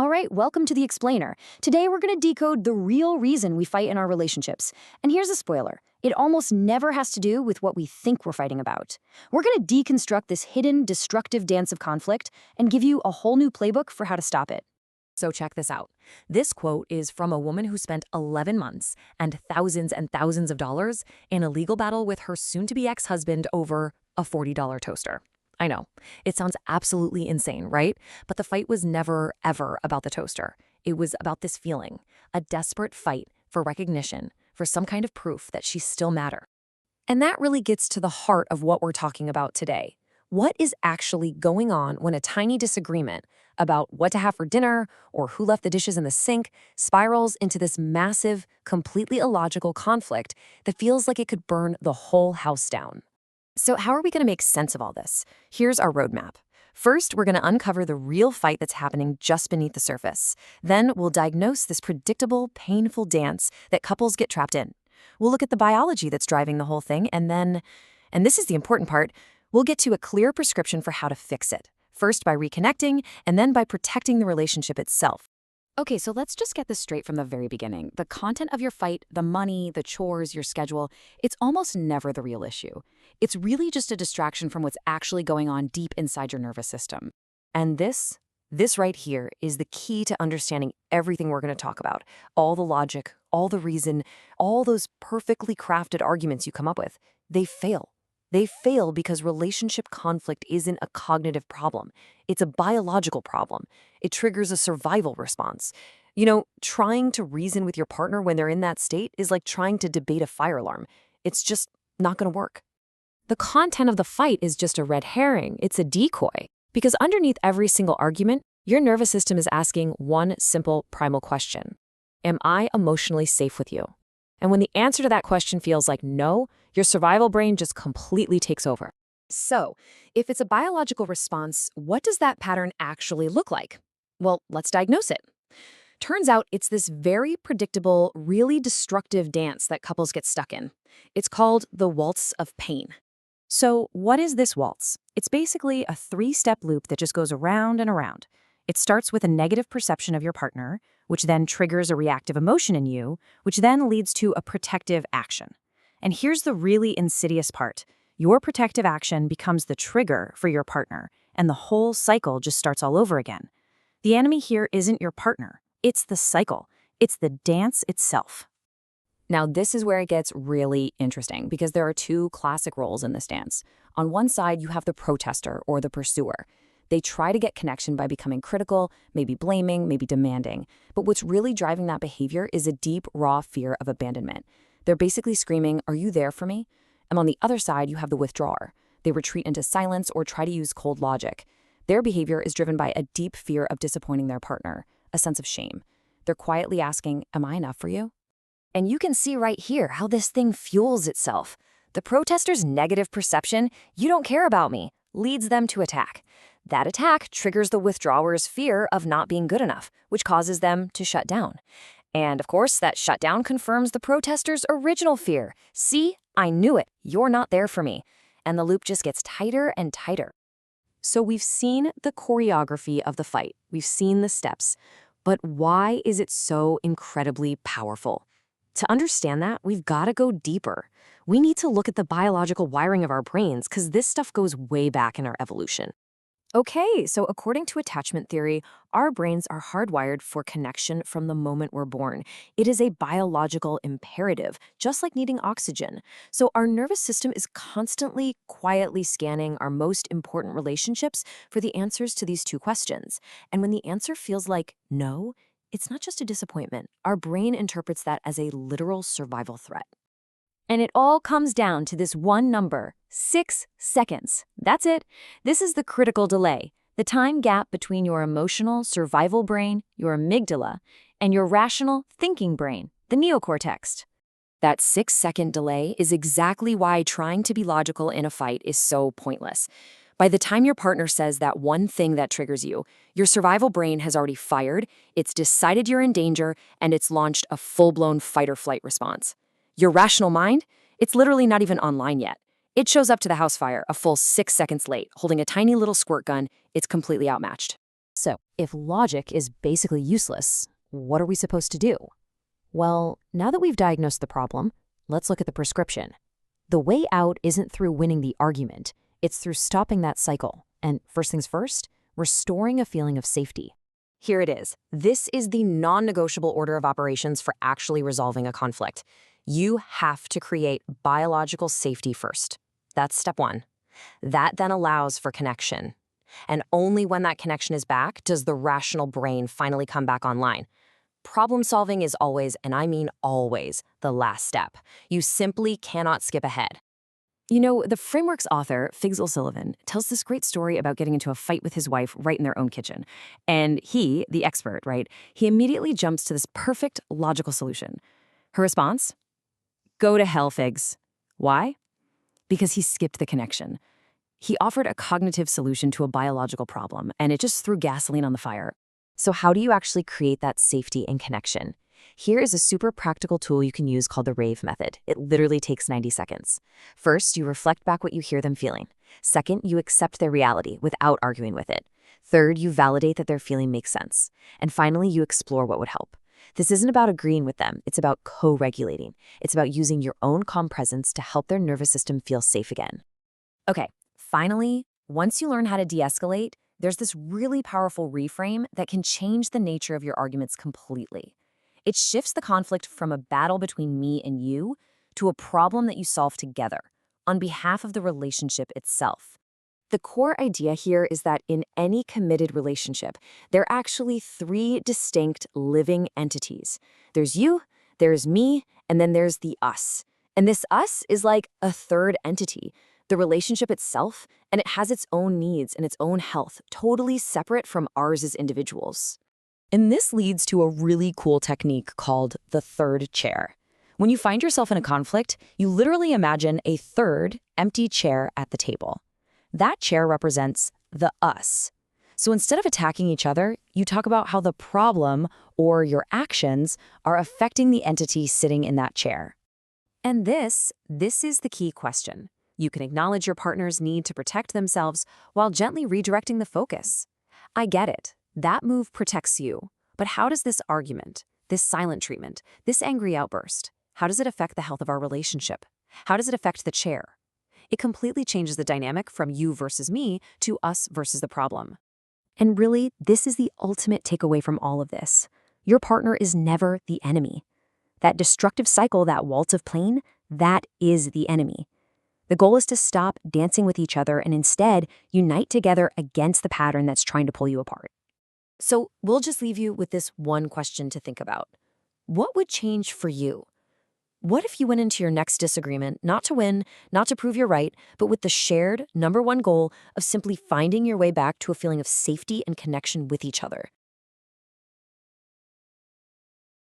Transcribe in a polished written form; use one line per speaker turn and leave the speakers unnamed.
All right, welcome to The Explainer. Today we're going to decode the real reason we fight in our relationships. And here's a spoiler. It almost never has to do with what we think we're fighting about. We're going to deconstruct this hidden, destructive dance of conflict and give you a whole new playbook for how to stop it.
So check this out. This quote is from a woman who spent 11 months and thousands of dollars in a legal battle with her soon-to-be ex-husband over a $40 toaster. I know, it sounds absolutely insane, right? But the fight was never, ever about the toaster. It was about this feeling, a desperate fight for recognition, for some kind of proof that she still mattered. And that really gets to the heart of what we're talking about today. What is actually going on when a tiny disagreement about what to have for dinner or who left the dishes in the sink spirals into this massive, completely illogical conflict that feels like it could burn the whole house down? So how are we going to make sense of all this? Here's our roadmap. First, we're going to uncover the real fight that's happening just beneath the surface. Then we'll diagnose this predictable, painful dance that couples get trapped in. We'll look at the biology that's driving the whole thing, and then, and this is the important part, we'll get to a clear prescription for how to fix it. First by reconnecting, and then by protecting the relationship itself. Okay, so let's just get this straight from the very beginning. The content of your fight, the money, the chores, your schedule, it's almost never the real issue. It's really just a distraction from what's actually going on deep inside your nervous system. And this right here is the key to understanding everything we're going to talk about. All the logic, all the reason, all those perfectly crafted arguments you come up with, they fail. They fail because relationship conflict isn't a cognitive problem. It's a biological problem. It triggers a survival response. You know, trying to reason with your partner when they're in that state is like trying to debate a fire alarm. It's just not going to work. The content of the fight is just a red herring. It's a decoy. Because underneath every single argument, your nervous system is asking one simple primal question. Am I emotionally safe with you? And when the answer to that question feels like no, your survival brain just completely takes over. So, if it's a biological response, what does that pattern actually look like? Well, let's diagnose it. Turns out it's this very predictable, really destructive dance that couples get stuck in. It's called the waltz of pain. So, what is this waltz? It's basically a 3-step loop that just goes around and around. It starts with a negative perception of your partner, which then triggers a reactive emotion in you, which then leads to a protective action. And here's the really insidious part. Your protective action becomes the trigger for your partner, and the whole cycle just starts all over again. The enemy here isn't your partner. It's the cycle. It's the dance itself. Now, this is where it gets really interesting because there are two classic roles in this dance. On one side, you have the protester or the pursuer. They try to get connection by becoming critical, maybe blaming, maybe demanding. But what's really driving that behavior is a deep, raw fear of abandonment. They're basically screaming, "Are you there for me?" And on the other side, you have the withdrawer. They retreat into silence or try to use cold logic. Their behavior is driven by a deep fear of disappointing their partner, a sense of shame. They're quietly asking, "Am I enough for you?"
And you can see right here how this thing fuels itself. The protester's negative perception, "you don't care about me," leads them to attack. That attack triggers the withdrawer's fear of not being good enough, which causes them to shut down. And of course, that shutdown confirms the protester's original fear. "See, I knew it. You're not there for me." And the loop just gets tighter and tighter. So we've seen the choreography of the fight. We've seen the steps. But why is it so incredibly powerful? To understand that, we've got to go deeper. We need to look at the biological wiring of our brains because this stuff goes way back in our evolution. Okay, so according to attachment theory, our brains are hardwired for connection from the moment we're born. It is a biological imperative, just like needing oxygen. So our nervous system is constantly, quietly scanning our most important relationships for the answers to these two questions. And when the answer feels like no, it's not just a disappointment. Our brain interprets that as a literal survival threat. And it all comes down to this one number, 6 seconds. That's it. This is the critical delay, the time gap between your emotional survival brain, your amygdala, and your rational thinking brain, the neocortex. That 6-second delay is exactly why trying to be logical in a fight is so pointless. By the time your partner says that one thing that triggers you, your survival brain has already fired, it's decided you're in danger, and it's launched a full-blown fight-or-flight response. Your rational mind? It's literally not even online yet. It shows up to the house fire a full 6 seconds late, holding a tiny little squirt gun. It's completely outmatched.
So, if logic is basically useless, what are we supposed to do? Well, now that we've diagnosed the problem, let's look at the prescription. The way out isn't through winning the argument, it's through stopping that cycle. And first things first, restoring a feeling of safety.
Here it is. This is the non-negotiable order of operations for actually resolving a conflict. You have to create biological safety first. That's step one. That then allows for connection. And only when that connection is back does the rational brain finally come back online. Problem solving is always, and I mean always, the last step. You simply cannot skip ahead.
You know, the framework's author, Figs O'Sullivan, tells this great story about getting into a fight with his wife right in their own kitchen. And he, the expert, right, he immediately jumps to this perfect logical solution. Her response? Go to hell, Figs. Why? Because he skipped the connection. He offered a cognitive solution to a biological problem, and it just threw gasoline on the fire. So how do you actually create that safety and connection? Here is a super practical tool you can use called the RAVE method. It literally takes 90 seconds. First, you reflect back what you hear them feeling. Second, you accept their reality without arguing with it. Third, you validate that their feeling makes sense. And finally, you explore what would help. This isn't about agreeing with them. It's about co-regulating. It's about using your own calm presence to help their nervous system feel safe again. Okay, finally, once you learn how to de-escalate, there's this really powerful reframe that can change the nature of your arguments completely. It shifts the conflict from a battle between me and you to a problem that you solve together, on behalf of the relationship itself. The core idea here is that in any committed relationship, there are actually three distinct living entities. There's you, there's me, and then there's the us. And this us is like a third entity, the relationship itself, and it has its own needs and its own health, totally separate from ours as individuals. And this leads to a really cool technique called the third chair. When you find yourself in a conflict, you literally imagine a third empty chair at the table. That chair represents the us. So instead of attacking each other, you talk about how the problem or your actions are affecting the entity sitting in that chair. And this is the key question. You can acknowledge your partner's need to protect themselves while gently redirecting the focus. I get it. That move protects you. But how does this argument, this silent treatment, this angry outburst, how does it affect the health of our relationship? How does it affect the chair? It completely changes the dynamic from you versus me to us versus the problem. And really, this is the ultimate takeaway from all of this. Your partner is never the enemy. That destructive cycle, that waltz of pain, that is the enemy. The goal is to stop dancing with each other and instead unite together against the pattern that's trying to pull you apart. So we'll just leave you with this one question to think about. What would change for you? What if you went into your next disagreement, not to win, not to prove you're right, but with the shared number one goal of simply finding your way back to a feeling of safety and connection with each other?